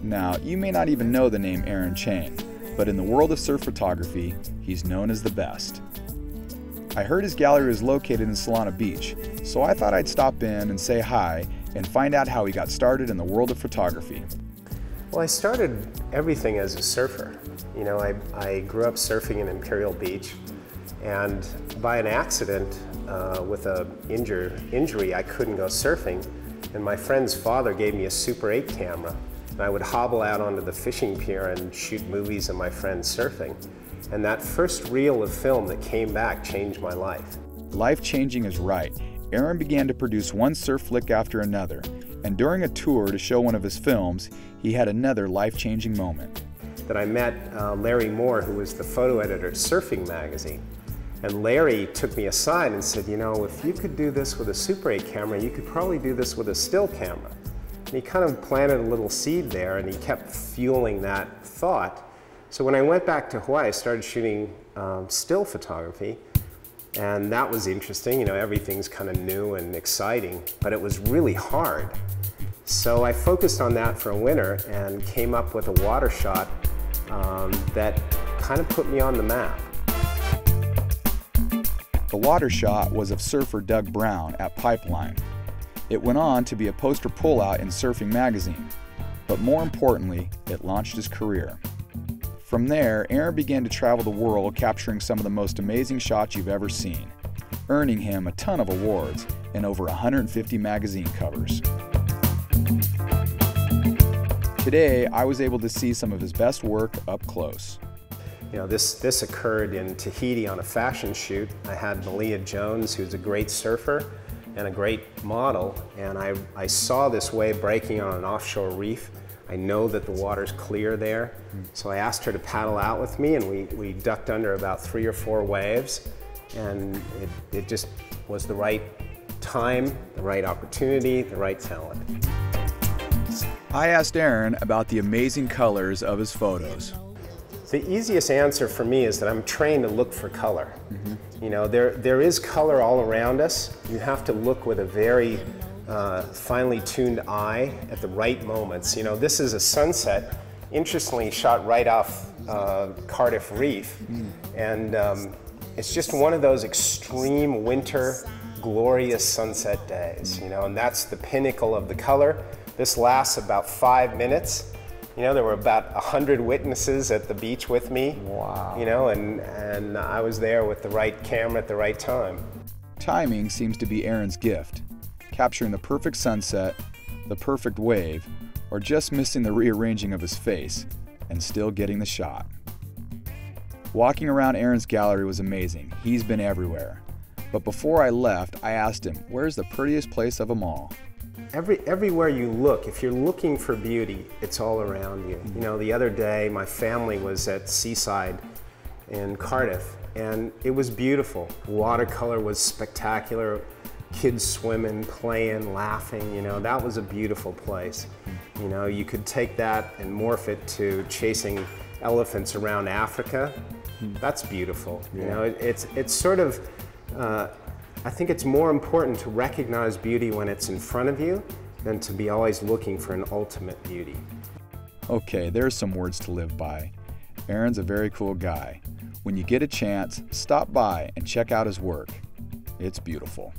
Now, you may not even know the name Aaron Chang, but in the world of surf photography, he's known as the best. I heard his gallery is located in Solana Beach, so I thought I'd stop in and say hi and find out how he got started in the world of photography. Well, I started everything as a surfer. You know, I grew up surfing in Imperial Beach, and by an accident, with an injury, I couldn't go surfing, and my friend's father gave me a Super 8 camera, and I would hobble out onto the fishing pier and shoot movies of my friends surfing. And that first reel of film that came back changed my life. Life-changing is right. Aaron began to produce one surf flick after another, and during a tour to show one of his films, he had another life-changing moment. That I met Larry Moore, who was the photo editor at Surfing Magazine. And Larry took me aside and said, you know, if you could do this with a Super 8 camera, you could probably do this with a still camera. And he kind of planted a little seed there, and he kept fueling that thought. So when I went back to Hawaii, I started shooting still photography, and that was interesting. You know, everything's kind of new and exciting, but it was really hard. So I focused on that for a winter and came up with a water shot that kind of put me on the map. The water shot was of surfer Doug Brown at Pipeline. It went on to be a poster pullout in Surfing Magazine, but more importantly, it launched his career. From there, Aaron began to travel the world capturing some of the most amazing shots you've ever seen, earning him a ton of awards and over 150 magazine covers. Today, I was able to see some of his best work up close. You know, this occurred in Tahiti on a fashion shoot. I had Malia Jones, who's a great surfer and a great model, and I saw this wave breaking on an offshore reef. I know that the water's clear there, so I asked her to paddle out with me, and we ducked under about 3 or 4 waves, and it just was the right time, the right opportunity, the right talent. I asked Aaron about the amazing colors of his photos. The easiest answer for me is that I'm trained to look for color. You know, there is color all around us. You have to look with a very finely tuned eye at the right moments. You know, this is a sunset, interestingly shot right off Cardiff Reef. And it's just one of those extreme winter, glorious sunset days, you know, and that's the pinnacle of the color. This lasts about 5 minutes. You know, there were about 100 witnesses at the beach with me. Wow. You know, and I was there with the right camera at the right time. Timing seems to be Aaron's gift, capturing the perfect sunset, the perfect wave, or just missing the rearranging of his face, and still getting the shot. Walking around Aaron's gallery was amazing. He's been everywhere. But before I left, I asked him, where's the prettiest place of them all? Everywhere you look, if you're looking for beauty, it's all around you. You know, the other day, my family was at Seaside in Cardiff, and it was beautiful. Watercolor was spectacular. Kids swimming, playing, laughing, you know, that was a beautiful place. You know, you could take that and morph it to chasing elephants around Africa. That's beautiful. You know, it's sort of, I think it's more important to recognize beauty when it's in front of you than to be always looking for an ultimate beauty. Okay, there's some words to live by. Aaron's a very cool guy. When you get a chance, stop by and check out his work. It's beautiful.